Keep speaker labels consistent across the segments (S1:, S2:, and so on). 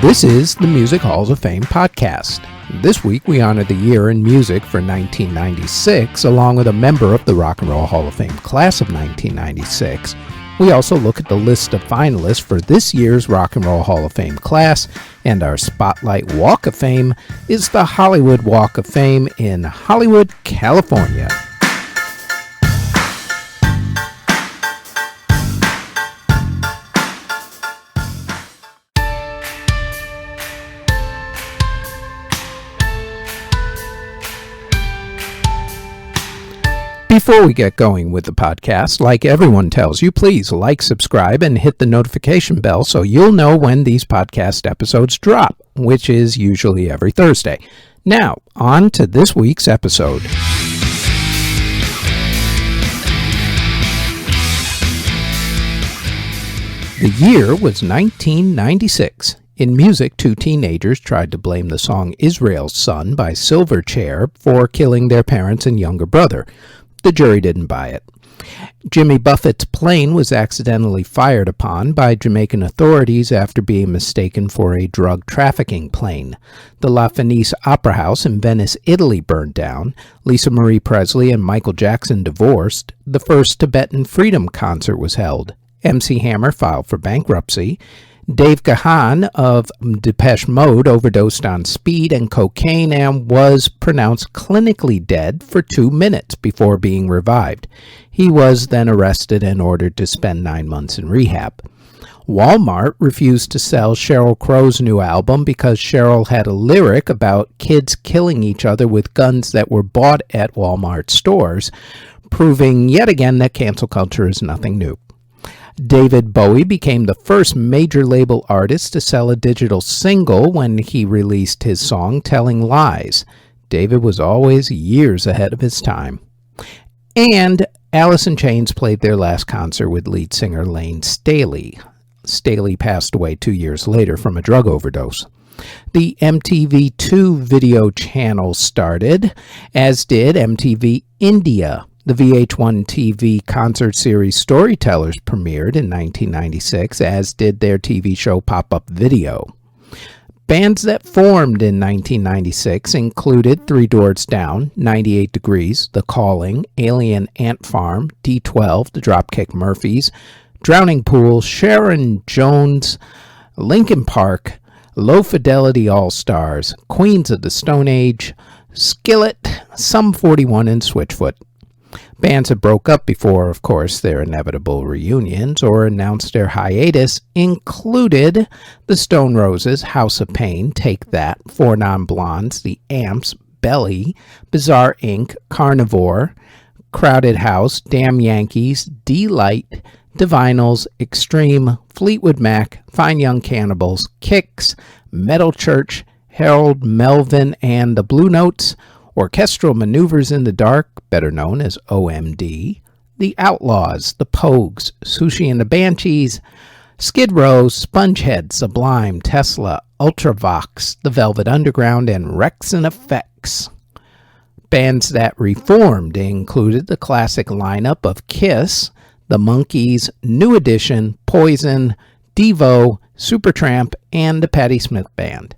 S1: This is the Music Halls of Fame podcast. This week we honor the year in music for 1996, along with a member of the Rock and Roll Hall of Fame class of 1996. We also look at the list of finalists for this year's Rock and Roll Hall of Fame class, and our Spotlight Walk of Fame is the Hollywood Walk of Fame in Hollywood, California. Before we get going with the podcast, like everyone tells you, please like, subscribe, and hit the notification bell so you'll know when these podcast episodes drop, which is usually every Thursday. Now, on to this week's episode. The year was 1996. In music, two teenagers tried to blame the song Israel's Son by Silverchair for killing their parents and younger brother. The jury didn't buy it. Jimmy Buffett's plane was accidentally fired upon by Jamaican authorities after being mistaken for a drug trafficking plane. The La Fenice Opera House in Venice, Italy burned down. Lisa Marie Presley and Michael Jackson divorced. The first Tibetan Freedom concert was held. MC Hammer filed for bankruptcy. Dave Gahan of Depeche Mode overdosed on speed and cocaine and was pronounced clinically dead for 2 minutes before being revived. He was then arrested and ordered to spend 9 months in rehab. Walmart refused to sell Sheryl Crow's new album because Sheryl had a lyric about kids killing each other with guns that were bought at Walmart stores, proving yet again that cancel culture is nothing new. David Bowie became the first major label artist to sell a digital single when he released his song Telling Lies. David was always years ahead of his time. And Alice in Chains played their last concert with lead singer Lane Staley. Staley passed away 2 years later from a drug overdose. The MTV2 video channel started, as did MTV India. The VH1 TV concert series Storytellers premiered in 1996, as did their TV show Pop-Up Video. Bands that formed in 1996 included Three Doors Down, 98 Degrees, The Calling, Alien Ant Farm, D12, The Dropkick Murphys, Drowning Pool, Sharon Jones, Linkin Park, Low Fidelity All-Stars, Queens of the Stone Age, Skillet, Sum 41, and Switchfoot. Bands that broke up before, of course, their inevitable reunions or announced their hiatus included the Stone Roses, House of Pain, Take That, Four Non-Blondes, The Amps, Belly, Bizarre Inc., Carnivore, Crowded House, Damn Yankees, D-Light, Divinals, Extreme, Fleetwood Mac, Fine Young Cannibals, Kicks, Metal Church, Harold Melvin and the Blue Notes, Orchestral Maneuvers in the Dark, better known as OMD, The Outlaws, The Pogues, Sushi and the Banshees, Skid Row, Spongehead, Sublime, Tesla, Ultravox, The Velvet Underground, and Rex and Effects. Bands that reformed included the classic lineup of Kiss, The Monkees, New Edition, Poison, Devo, Supertramp, and the Patti Smith Band.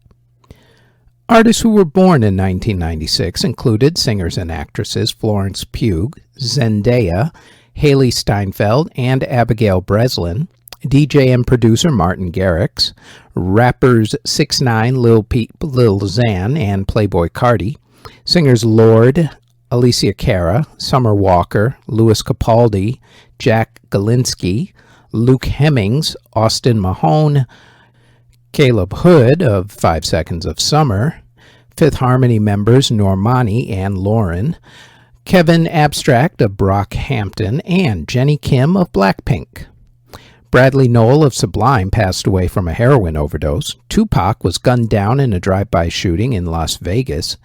S1: Artists who were born in 1996 included singers and actresses Florence Pugh, Zendaya, Haley Steinfeld, and Abigail Breslin, DJ and producer Martin Garrix, rappers 6ix9ine, Lil Peep, Lil Xan, and Playboi Carti, singers Lorde, Alicia Cara, Summer Walker, Louis Capaldi, Jack Galinsky, Luke Hemmings, Austin Mahone, Caleb Hood of 5 Seconds of Summer, Fifth Harmony members Normani and Lauren, Kevin Abstract of Brockhampton, and Jenny Kim of Blackpink. Bradley Nowell of Sublime passed away from a heroin overdose. Tupac was gunned down in a drive-by shooting in Las Vegas.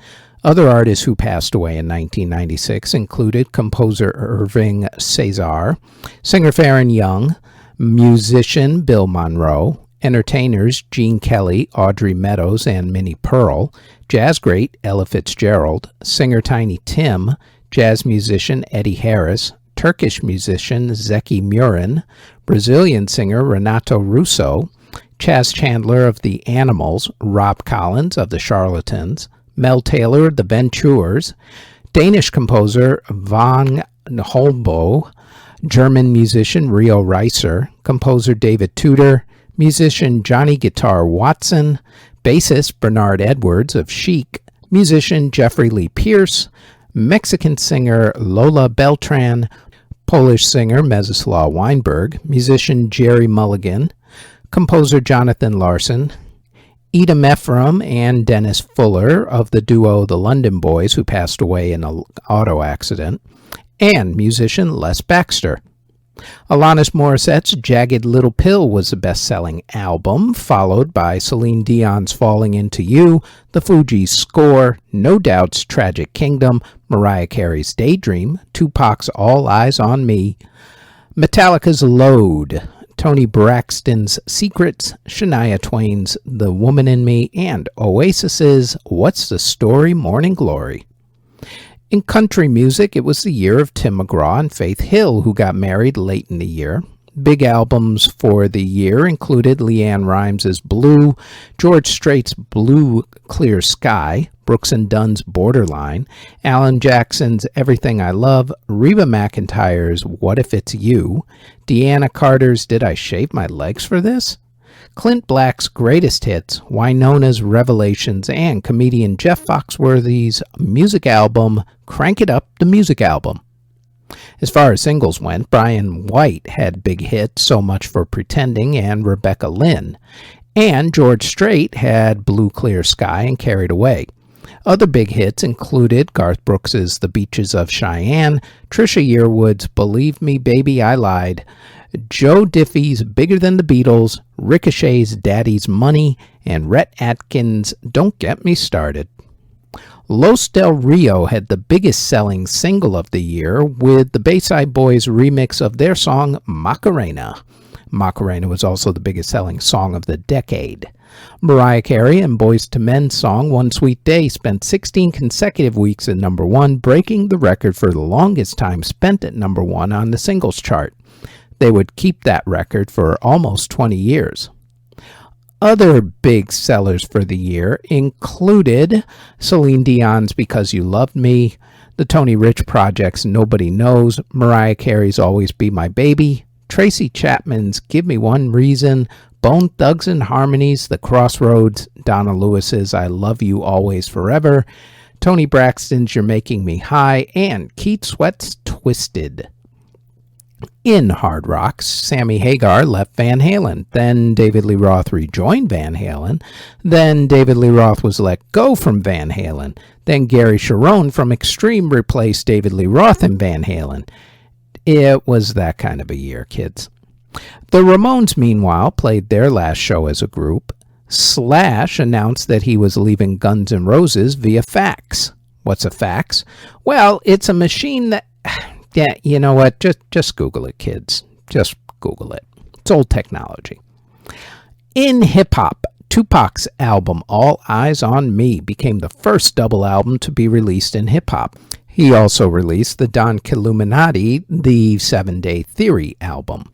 S1: Other artists who passed away in 1996 included composer Irving Cesar, singer Farron Young, musician Bill Monroe, entertainers Gene Kelly, Audrey Meadows, and Minnie Pearl, jazz great Ella Fitzgerald, singer Tiny Tim, jazz musician Eddie Harris, Turkish musician Zeki Müren, Brazilian singer Renato Russo, Chaz Chandler of the Animals, Rob Collins of the Charlatans, Mel Taylor of the Ventures, Danish composer Van Holbo, German musician Rio Reiser, composer David Tudor, musician Johnny Guitar Watson, bassist Bernard Edwards of Chic, musician Jeffrey Lee Pierce, Mexican singer Lola Beltran, Polish singer Mstislaw Weinberg, musician Jerry Mulligan, composer Jonathan Larson, Edom Ephraim and Dennis Fuller of the duo The London Boys, who passed away in an auto accident, and musician Les Baxter. Alanis Morissette's Jagged Little Pill was the best-selling album, followed by Celine Dion's Falling Into You, the Fugees' Score, No Doubt's Tragic Kingdom, Mariah Carey's Daydream, Tupac's All Eyes on Me, Metallica's Load, Toni Braxton's Secrets, Shania Twain's The Woman in Me, and Oasis's What's the Story, Morning Glory. In country music, it was the year of Tim McGraw and Faith Hill, who got married late in the year. Big albums for the year included LeAnn Rimes' Blue, George Strait's Blue Clear Sky, Brooks and Dunn's Borderline, Alan Jackson's Everything I Love, Reba McEntire's What If It's You, Deanna Carter's Did I Shave My Legs for This?, Clint Black's Greatest Hits, Wynona's Revelations, and comedian Jeff Foxworthy's music album, Crank It Up, the Music Album. As far as singles went, Brian White had big hits, So Much for Pretending and Rebecca Lynn, and George Strait had Blue Clear Sky and Carried Away. Other big hits included Garth Brooks's The Beaches of Cheyenne, Trisha Yearwood's Believe Me Baby I Lied, Joe Diffie's Bigger Than the Beatles, Ricochet's Daddy's Money, and Rhett Atkins' Don't Get Me Started. Los Del Rio had the biggest selling single of the year with the Bayside Boys remix of their song Macarena. Macarena was also the biggest selling song of the decade. Mariah Carey and Boyz II Men's song One Sweet Day spent 16 consecutive weeks at number 1, breaking the record for the longest time spent at number 1 on the singles chart. They would keep that record for almost 20 years. Other big sellers for the year included Celine Dion's Because You Loved Me, the Tony Rich Project's Nobody Knows, Mariah Carey's Always Be My Baby, Tracy Chapman's Give Me One Reason, Bone Thugs and Harmony's The Crossroads, Donna Lewis's I Love You Always Forever, Toni Braxton's You're Making Me High, and Keith Sweat's Twisted. In hard rock, Sammy Hagar left Van Halen. Then David Lee Roth rejoined Van Halen. Then David Lee Roth was let go from Van Halen. Then Gary Cherone from Extreme replaced David Lee Roth in Van Halen. It was that kind of a year, kids. The Ramones, meanwhile, played their last show as a group. Slash announced that he was leaving Guns N' Roses via fax. What's a fax? Well, it's a machine that... Yeah, you know what? Just Google it, kids. Just Google it. It's old technology. In hip-hop, Tupac's album All Eyes on Me became the first double album to be released in hip-hop. He also released the Don Killuminati, the 7 Day Theory album.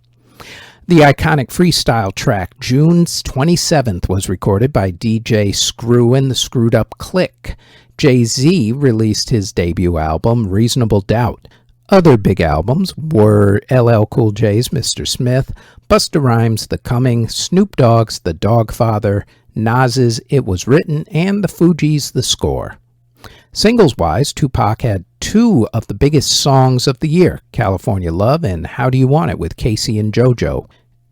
S1: The iconic freestyle track June 27th was recorded by DJ Screw and the Screwed Up Click. Jay-Z released his debut album Reasonable Doubt. Other big albums were LL Cool J's Mr. Smith, Busta Rhymes' The Coming, Snoop Dogg's The Dogfather, Nas's It Was Written, and the Fugees' The Score. Singles-wise, Tupac had two of the biggest songs of the year, California Love and How Do You Want It with Casey and JoJo.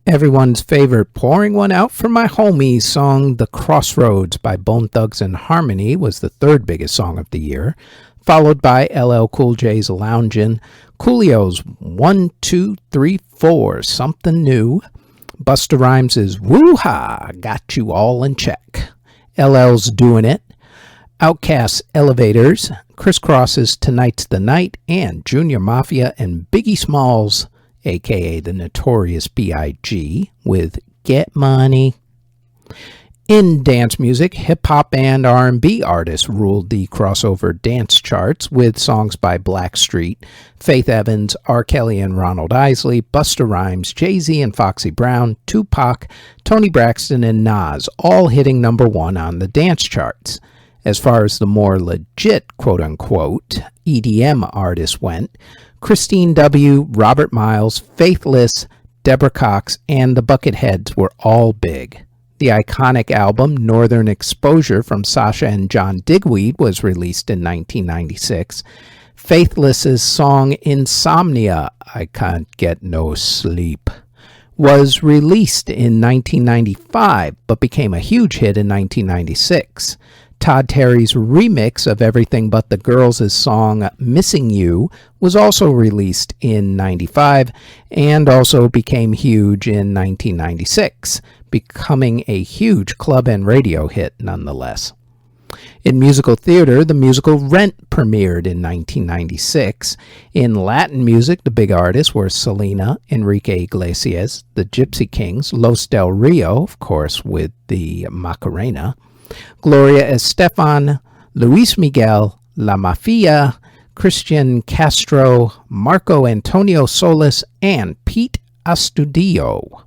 S1: Everyone's favorite Pouring One Out for My Homies song, The Crossroads by Bone Thugs and Harmony, was the third biggest song of the year, followed by LL Cool J's Loungin', Coolio's 1, 2, 3, 4, Something New, Busta Rhymes' Woo-Ha, Got You All in Check, LL's Doing It, Outkast's Elevators, Criss Cross's Tonight's the Night, and Junior Mafia and Biggie Smalls, a.k.a. the Notorious B.I.G., with Get Money. In dance music, hip-hop and R&B artists ruled the crossover dance charts with songs by Blackstreet, Faith Evans, R. Kelly and Ronald Isley, Busta Rhymes, Jay-Z and Foxy Brown, Tupac, Toni Braxton and Nas, all hitting number one on the dance charts. As far as the more legit, quote-unquote, EDM artists went, Christine W., Robert Miles, Faithless, Deborah Cox, and the Bucketheads were all big. The iconic album Northern Exposure from Sasha and John Digweed was released in 1996. Faithless's song Insomnia, I Can't Get No Sleep, was released in 1995 but became a huge hit in 1996. Todd Terry's remix of Everything But the Girls' song Missing You was also released in 95 and also became huge in 1996, becoming a huge club and radio hit nonetheless. In musical theater, the musical Rent premiered in 1996. In Latin music, the big artists were Selena, Enrique Iglesias, the Gypsy Kings, Los Del Rio, of course, with the Macarena, Gloria Estefan, Luis Miguel, La Mafia, Christian Castro, Marco Antonio Solis, and Pete Astudillo.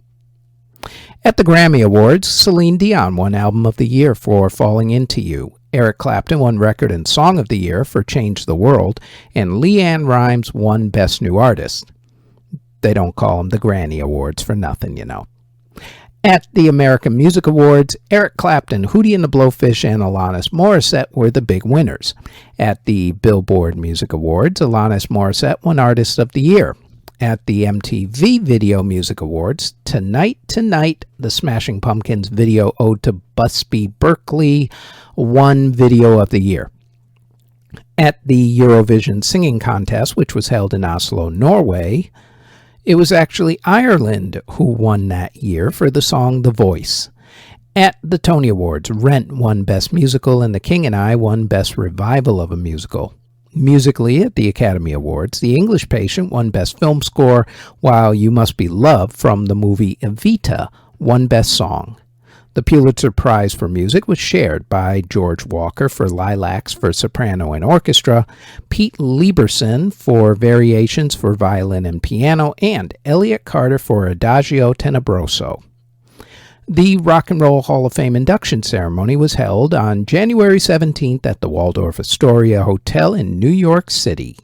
S1: At the Grammy Awards, Celine Dion won Album of the Year for Falling Into You. Eric Clapton won Record and Song of the Year for Change the World, and LeAnn Rimes won Best New Artist. They don't call them the Grammy Awards for nothing, you know. At the American Music Awards, Eric Clapton, Hootie and the Blowfish, and Alanis Morissette were the big winners. At the Billboard Music Awards, Alanis Morissette won Artist of the Year. At the MTV Video Music Awards, Tonight Tonight, the Smashing Pumpkins video ode to Busby Berkeley, won Video of the Year. At the Eurovision Singing Contest, which was held in Oslo, Norway, it was actually Ireland who won that year for the song The Voice. At the Tony Awards, Rent won Best Musical and The King and I won Best Revival of a Musical. Musically, at the Academy Awards, The English Patient won Best Film Score, while You Must Be Loved from the movie Evita won Best Song. The Pulitzer Prize for Music was shared by George Walker for Lilacs for Soprano and Orchestra, Pete Lieberson for Variations for Violin and Piano, and Elliott Carter for Adagio Tenebroso. The Rock and Roll Hall of Fame induction ceremony was held on January 17th at the Waldorf Astoria Hotel in New York City.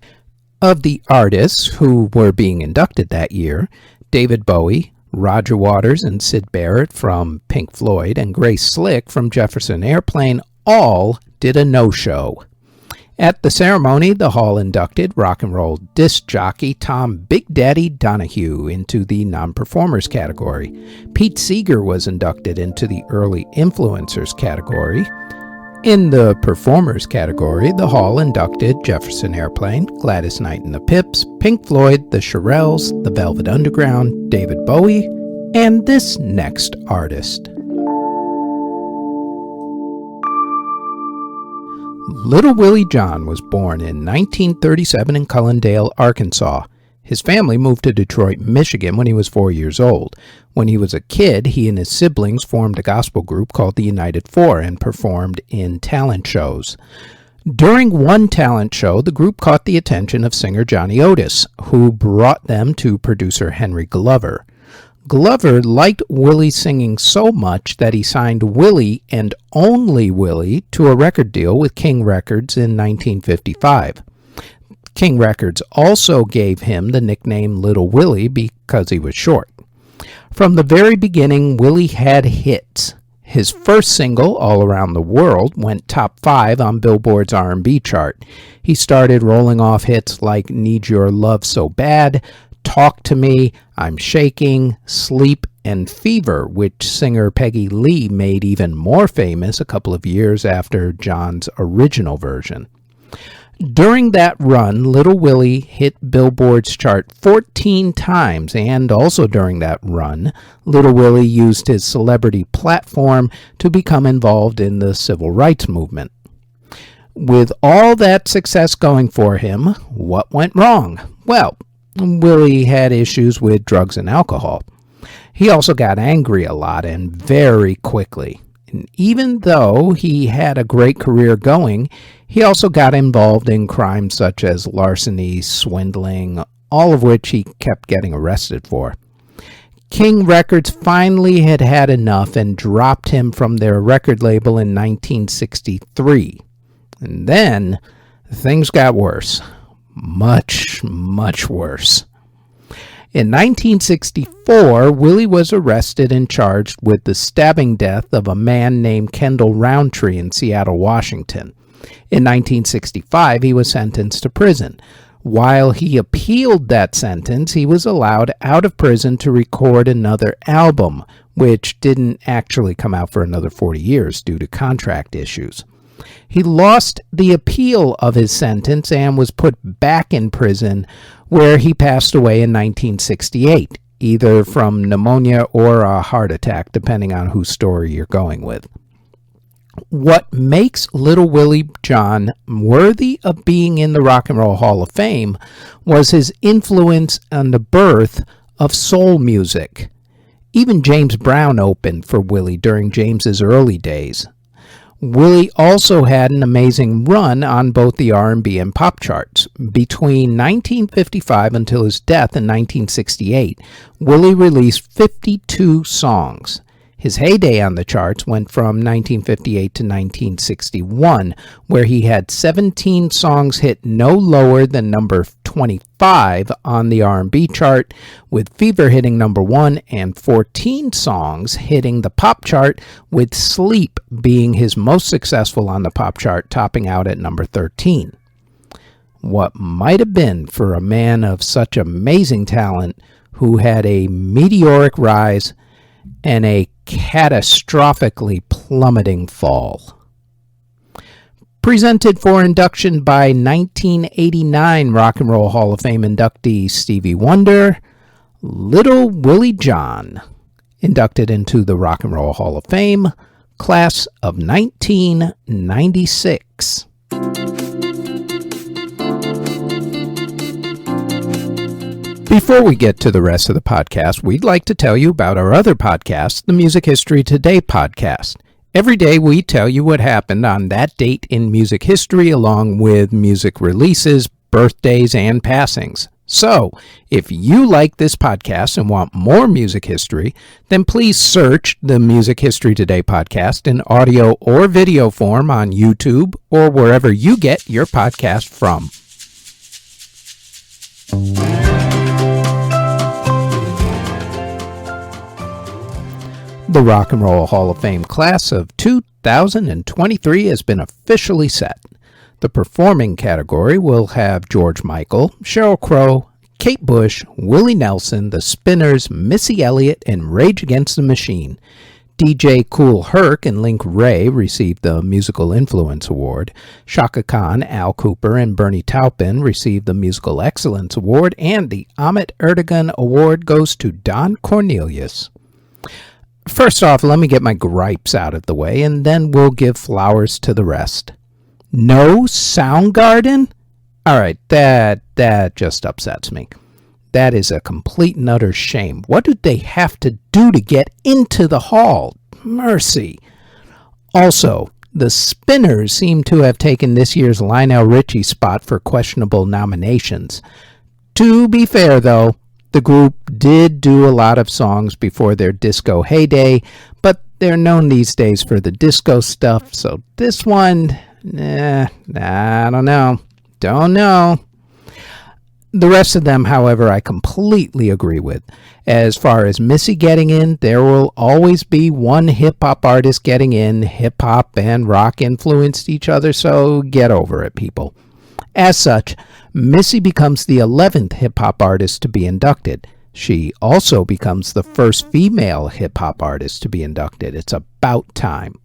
S1: Of the artists who were being inducted that year, David Bowie, Roger Waters and Syd Barrett from Pink Floyd, and Grace Slick from Jefferson Airplane all did a no-show. At the ceremony, the hall inducted rock and roll disc jockey Tom Big Daddy Donahue into the non-performers category. Pete Seeger was inducted into the early influencers category. In the performers category, the hall inducted Jefferson Airplane, Gladys Knight and the Pips, Pink Floyd, the Shirelles, the Velvet Underground, David Bowie, and this next artist. Little Willie John was born in 1937 in Cullendale, Arkansas. His family moved to Detroit, Michigan when he was 4 years old. When he was a kid, he and his siblings formed a gospel group called the United Four and performed in talent shows. During one talent show, the group caught the attention of singer Johnny Otis, who brought them to producer Henry Glover. Glover liked Willie singing so much that he signed Willie and only Willie to a record deal with King Records in 1955. King Records also gave him the nickname Little Willie because he was short. From the very beginning, Willie had hits. His first single, All Around the World, went top 5 on Billboard's R&B chart. He started rolling off hits like Need Your Love So Bad, Talk to Me, I'm Shaking, Sleep, and Fever, which singer Peggy Lee made even more famous a couple of years after John's original version. During that run, Little Willie hit Billboard's chart 14 times, and also during that run, Little Willie used his celebrity platform to become involved in the civil rights movement. With all that success going for him, what went wrong? Well, Willie had issues with drugs and alcohol. He also got angry a lot and very quickly. And even though he had a great career going, he also got involved in crimes such as larceny, swindling, all of which he kept getting arrested for. King Records finally had had enough and dropped him from their record label in 1963. And then things got worse. Much, much worse. In 1964, Willie was arrested and charged with the stabbing death of a man named Kendall Roundtree in Seattle, Washington. In 1965, he was sentenced to prison. While he appealed that sentence, he was allowed out of prison to record another album, which didn't actually come out for another 40 years due to contract issues. He lost the appeal of his sentence and was put back in prison, where he passed away in 1968, either from pneumonia or a heart attack, depending on whose story you're going with. What makes Little Willie John worthy of being in the Rock and Roll Hall of Fame was his influence on the birth of soul music. Even James Brown opened for Willie during James's early days. Willie also had an amazing run on both the R&B and pop charts. Between 1955 until his death in 1968, Willie released 52 songs. His heyday on the charts went from 1958 to 1961, where he had 17 songs hit no lower than number 25 on the R&B chart, with Fever hitting number 1 and 14 songs hitting the pop chart, with Sleep being his most successful on the pop chart, topping out at number 13. What might have been for a man of such amazing talent who had a meteoric rise and a catastrophically plummeting fall. Presented for induction by 1989 Rock and Roll Hall of Fame inductee Stevie Wonder, Little Willie John, inducted into the Rock and Roll Hall of Fame, class of 1996. Before we get to the rest of the podcast, we'd like to tell you about our other podcast, the Music History Today podcast. Every day we tell you what happened on that date in music history, along with music releases, birthdays, and passings. So, if you like this podcast and want more music history, then please search the Music History Today podcast in audio or video form on YouTube or wherever you get your podcast from. The Rock and Roll Hall of Fame class of 2023 has been officially set. The performing category will have George Michael, Sheryl Crow, Kate Bush, Willie Nelson, The Spinners, Missy Elliott, and Rage Against the Machine. DJ Kool Herc and Link Wray received the Musical Influence Award. Chaka Khan, Al Kooper, and Bernie Taupin received the Musical Excellence Award, and the Ahmet Ertegun Award goes to Don Cornelius. First off, let me get my gripes out of the way, and then we'll give flowers to the rest. No Soundgarden? Alright, that just upsets me. That is a complete and utter shame. What did they have to do to get into the hall? Mercy. Also, the Spinners seem to have taken this year's Lionel Richie spot for questionable nominations. To be fair, though, the group did do a lot of songs before their disco heyday, but they're known these days for the disco stuff, so this one, I don't know. Don't know. The rest of them, however, I completely agree with. As far as Missy getting in, there will always be one hip-hop artist getting in. Hip-hop and rock influenced each other, so get over it, people. As such, Missy becomes the 11th hip-hop artist to be inducted. She also becomes the first female hip-hop artist to be inducted. It's about time.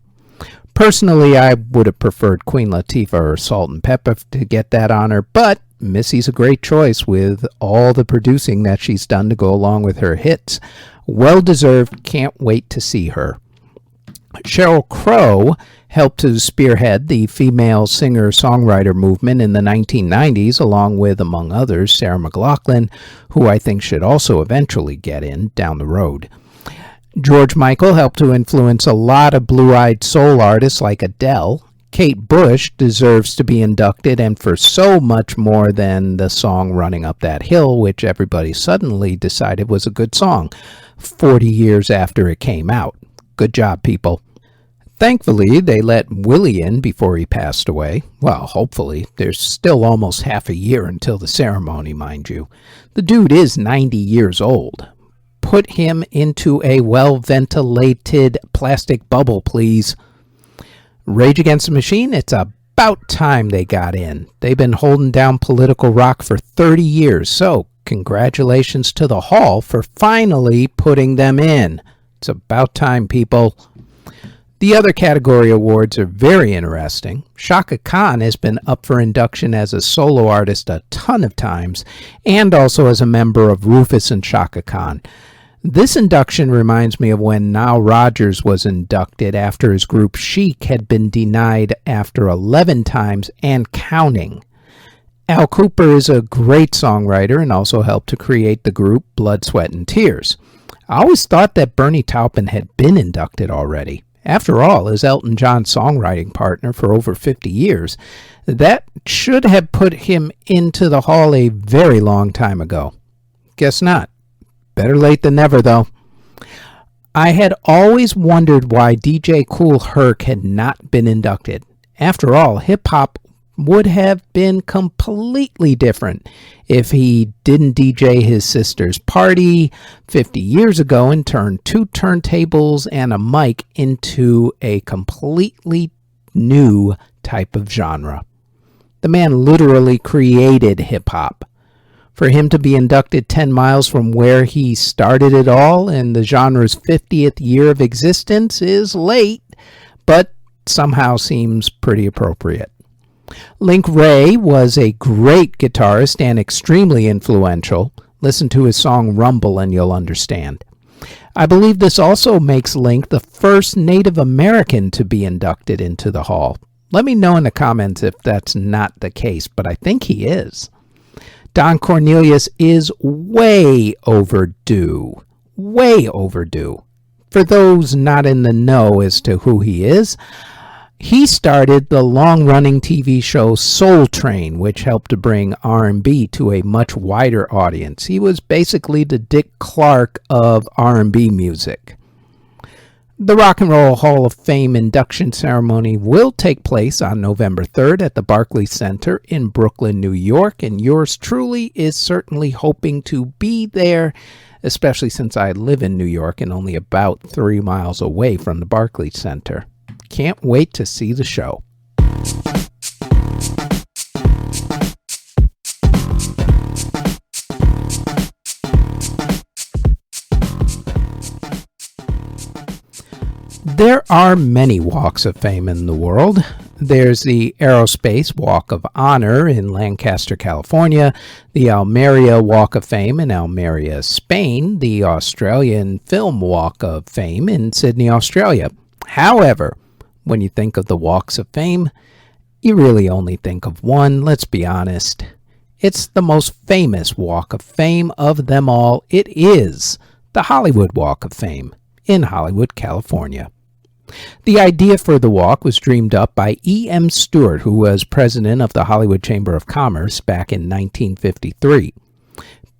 S1: Personally, I would have preferred Queen Latifah or Salt and Pepper to get that honor, but Missy's a great choice with all the producing that she's done to go along with her hits. Well-deserved, can't wait to see her. Sheryl Crow helped to spearhead the female singer-songwriter movement in the 1990s, along with, among others, Sarah McLachlan, who I think should also eventually get in down the road. George Michael helped to influence a lot of blue-eyed soul artists like Adele. Kate Bush deserves to be inducted, and for so much more than the song Running Up That Hill, which everybody suddenly decided was a good song 40 years after it came out. Good job, people. Thankfully, they let Willie in before he passed away. Well, hopefully. There's still almost half a year until the ceremony, mind you. The dude is 90 years old. Put him into a well-ventilated plastic bubble, please. Rage Against the Machine, it's about time they got in. They've been holding down political rock for 30 years, so congratulations to the Hall for finally putting them in. It's about time, people. The other category awards are very interesting. Chaka Khan has been up for induction as a solo artist a ton of times, and also as a member of Rufus and Chaka Khan. This induction reminds me of when Nile Rodgers was inducted after his group Chic had been denied after 11 times and counting. Al Kooper is a great songwriter and also helped to create the group Blood, Sweat, and Tears. I always thought that Bernie Taupin had been inducted already. After all, as Elton John's songwriting partner for over 50 years, that should have put him into the Hall a very long time ago. Guess not. Better late than never, though. I had always wondered why DJ Kool Herc had not been inducted. After all, hip-hop would have been completely different if he didn't DJ his sister's party 50 years ago and turned 2 turntables and a mic into a completely new type of genre. The man literally created hip-hop. For him to be inducted 10 miles from where he started it all in the genre's 50th year of existence is late, but somehow seems pretty appropriate. Link Wray was a great guitarist and extremely influential. Listen to his song Rumble and you'll understand. I believe this also makes Link the first Native American to be inducted into the Hall. Let me know in the comments if that's not the case, but I think he is. Don Cornelius is way overdue. Way overdue. For those not in the know as to who he is, he started the long-running TV show Soul Train, which helped to bring R&B to a much wider audience. He was basically the Dick Clark of R&B music. The Rock and Roll Hall of Fame induction ceremony will take place on November 3rd at the Barclays Center in Brooklyn, New York, and yours truly is certainly hoping to be there, especially since I live in New York and only about 3 miles away from the Barclays Center. Can't wait to see the show. There are many walks of fame in the world. There's the Aerospace Walk of Honor in Lancaster, California, the Almeria Walk of Fame in Almeria, Spain, the Australian Film Walk of Fame in Sydney, Australia. However, when you think of the walks of fame, you really only think of one, let's be honest. It's the most famous walk of fame of them all. It is the Hollywood Walk of Fame in Hollywood, California. The idea for the walk was dreamed up by E.M. Stewart, who was president of the Hollywood Chamber of Commerce back in 1953.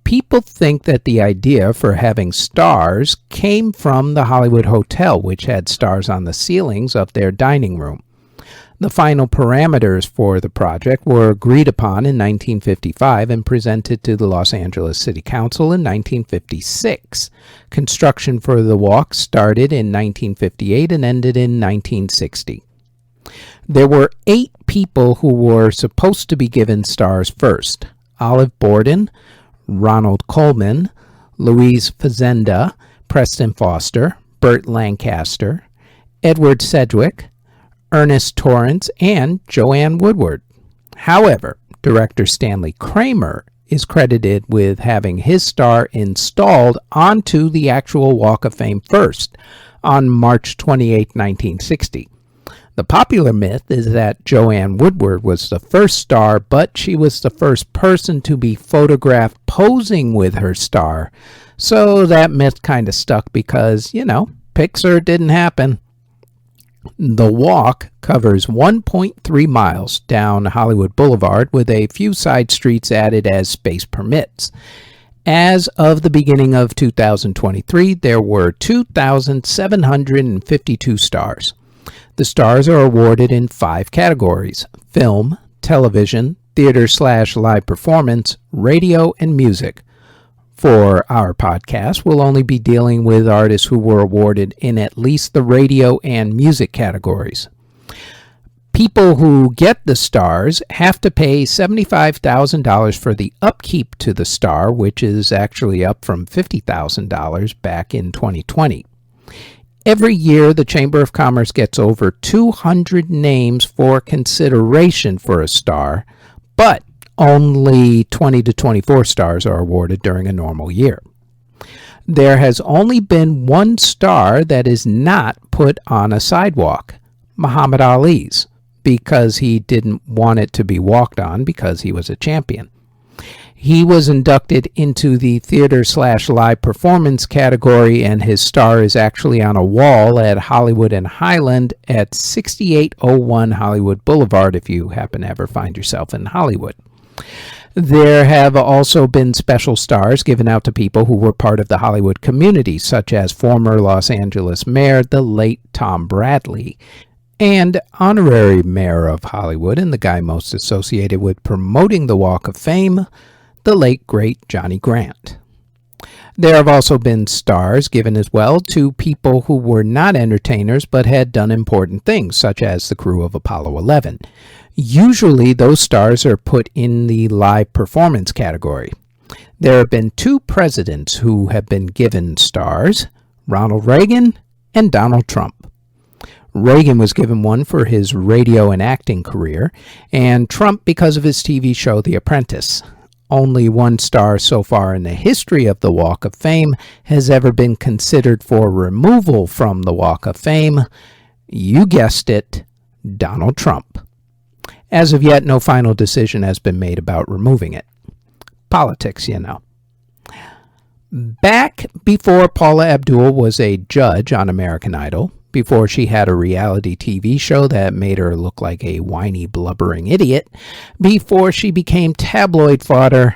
S1: People think that the idea for having stars came from the Hollywood Hotel, which had stars on the ceilings of their dining room. The final parameters for the project were agreed upon in 1955 and presented to the Los Angeles City Council in 1956. Construction for the walk started in 1958 and ended in 1960. There were 8 people who were supposed to be given stars first: Olive Borden, Ronald Colman, Louise Fazenda, Preston Foster, Burt Lancaster, Edward Sedgwick, Ernest Torrance, and Joanne Woodward. However, director Stanley Kramer is credited with having his star installed onto the actual Walk of Fame first on March 28, 1960. The popular myth is that Joanne Woodward was the first star, but she was the first person to be photographed posing with her star. So that myth kind of stuck because, Pixar didn't happen. The walk covers 1.3 miles down Hollywood Boulevard with a few side streets added as space permits. As of the beginning of 2023, there were 2,752 stars. The stars are awarded in 5 categories: film, television, theater/live performance, radio, and music. For our podcast, we'll only be dealing with artists who were awarded in at least the radio and music categories. People who get the stars have to pay $75,000 for the upkeep to the star, which is actually up from $50,000 back in 2020. Every year, the Chamber of Commerce gets over 200 names for consideration for a star, but only 20 to 24 stars are awarded during a normal year. There has only been one star that is not put on a sidewalk, Muhammad Ali's, because he didn't want it to be walked on because he was a champion. He was inducted into the theater/live performance category, and his star is actually on a wall at Hollywood and Highland at 6801 Hollywood Boulevard if you happen to ever find yourself in Hollywood. There have also been special stars given out to people who were part of the Hollywood community, such as former Los Angeles Mayor, the late Tom Bradley, and honorary Mayor of Hollywood, and the guy most associated with promoting the Walk of Fame, the late great Johnny Grant. There have also been stars given as well to people who were not entertainers but had done important things, such as the crew of Apollo 11. Usually those stars are put in the live performance category. There have been 2 presidents who have been given stars, Ronald Reagan and Donald Trump. Reagan was given one for his radio and acting career, and Trump because of his TV show The Apprentice. Only one star so far in the history of the Walk of Fame has ever been considered for removal from the Walk of Fame. You guessed it, Donald Trump. As of yet, no final decision has been made about removing it. Politics, Back before Paula Abdul was a judge on American Idol, before she had a reality TV show that made her look like a whiny, blubbering idiot, before she became tabloid fodder,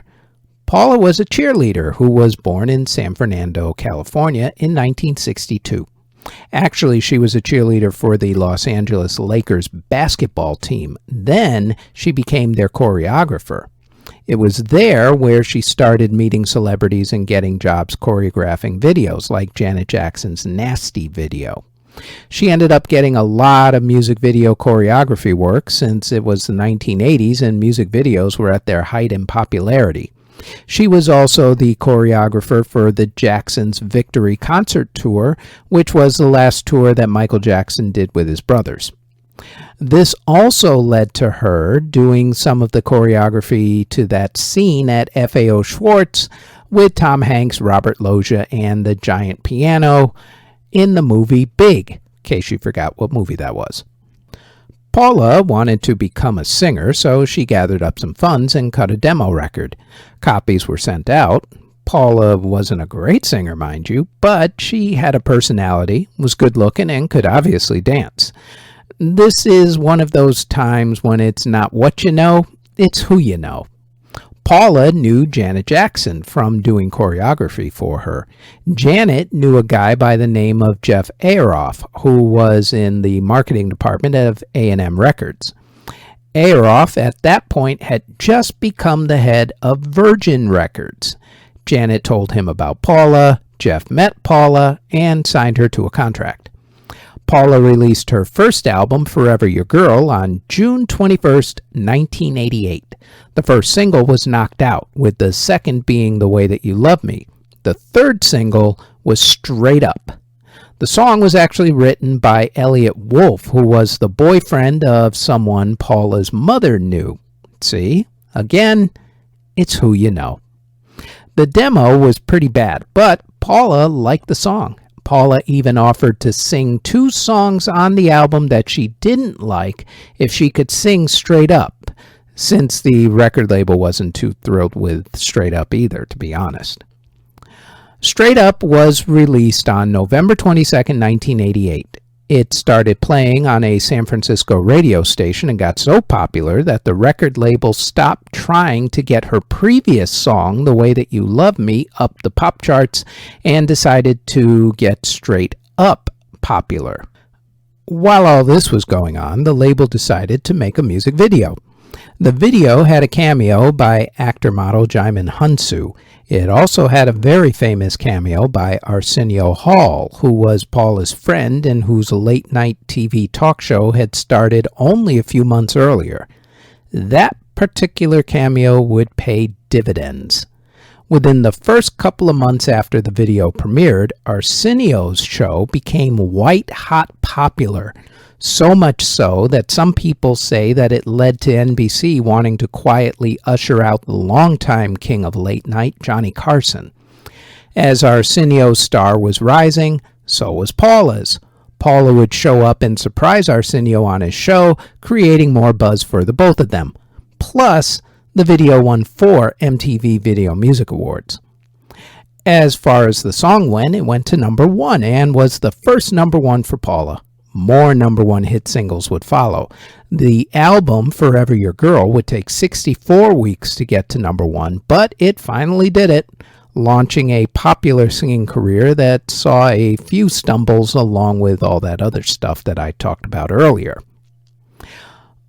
S1: Paula was a cheerleader who was born in San Fernando, California in 1962. Actually, she was a cheerleader for the Los Angeles Lakers basketball team. Then she became their choreographer. It was there where she started meeting celebrities and getting jobs choreographing videos like Janet Jackson's Nasty video. She ended up getting a lot of music video choreography work since it was the 1980s and music videos were at their height in popularity. She was also the choreographer for the Jackson's Victory Concert Tour, which was the last tour that Michael Jackson did with his brothers. This also led to her doing some of the choreography to that scene at FAO Schwartz with Tom Hanks, Robert Loggia, and the giant piano in the movie Big, in case you forgot what movie that was. Paula wanted to become a singer, so she gathered up some funds and cut a demo record. Copies were sent out. Paula wasn't a great singer, mind you, but she had a personality, was good-looking, and could obviously dance. This is one of those times when it's not what you know, it's who you know. Paula knew Janet Jackson from doing choreography for her. Janet knew a guy by the name of Jeff Ayeroff, who was in the marketing department of A&M Records. Ayeroff, at that point, had just become the head of Virgin Records. Janet told him about Paula, Jeff met Paula, and signed her to a contract. Paula released her first album, Forever Your Girl, on June 21st, 1988. The first single was Knocked Out, with the second being The Way That You Love Me. The third single was Straight Up. The song was actually written by Elliot Wolf, who was the boyfriend of someone Paula's mother knew. See? Again, it's who you know. The demo was pretty bad, but Paula liked the song. Paula even offered to sing 2 songs on the album that she didn't like if she could sing straight up. since the record label wasn't too thrilled with Straight Up either, to be honest. Straight Up was released on November 22nd, 1988. It started playing on a San Francisco radio station and got so popular that the record label stopped trying to get her previous song, The Way That You Love Me, up the pop charts and decided to get Straight Up popular. While all this was going on, the label decided to make a music video. The video had a cameo by actor-model Jaimin Hunsu. It also had a very famous cameo by Arsenio Hall, who was Paula's friend and whose late-night TV talk show had started only a few months earlier. That particular cameo would pay dividends. Within the first couple of months after the video premiered, Arsenio's show became white-hot popular, so much so that some people say that it led to NBC wanting to quietly usher out the longtime king of late night, Johnny Carson. As Arsenio's star was rising, so was Paula's. Paula would show up and surprise Arsenio on his show, creating more buzz for the both of them. Plus, the video won 4 MTV Video Music Awards. As far as the song went, it went to number 1 and was the first number 1 for Paula. More number 1 hit singles would follow. The album, Forever Your Girl, would take 64 weeks to get to number 1, but it finally did it, launching a popular singing career that saw a few stumbles along with all that other stuff that I talked about earlier.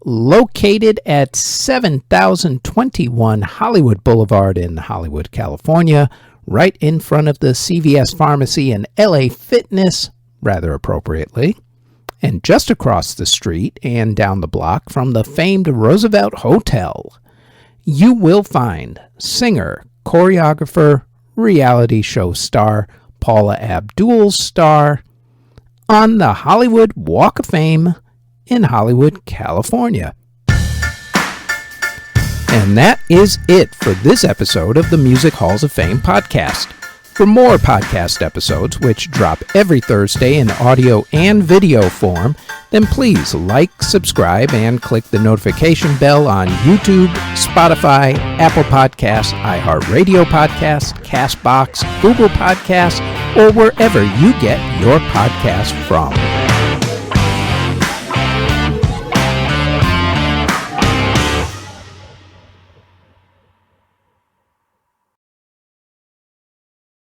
S1: Located at 7021 Hollywood Boulevard in Hollywood, California, right in front of the CVS Pharmacy and LA Fitness, rather appropriately, and just across the street and down the block from the famed Roosevelt Hotel, you will find singer, choreographer, reality show star Paula Abdul's star on the Hollywood Walk of Fame in Hollywood, California. And that is it for this episode of the Music Halls of Fame podcast. For more podcast episodes, which drop every Thursday in audio and video form, then please like, subscribe, and click the notification bell on YouTube, Spotify, Apple Podcasts, iHeartRadio Podcasts, CastBox, Google Podcasts, or wherever you get your podcasts from.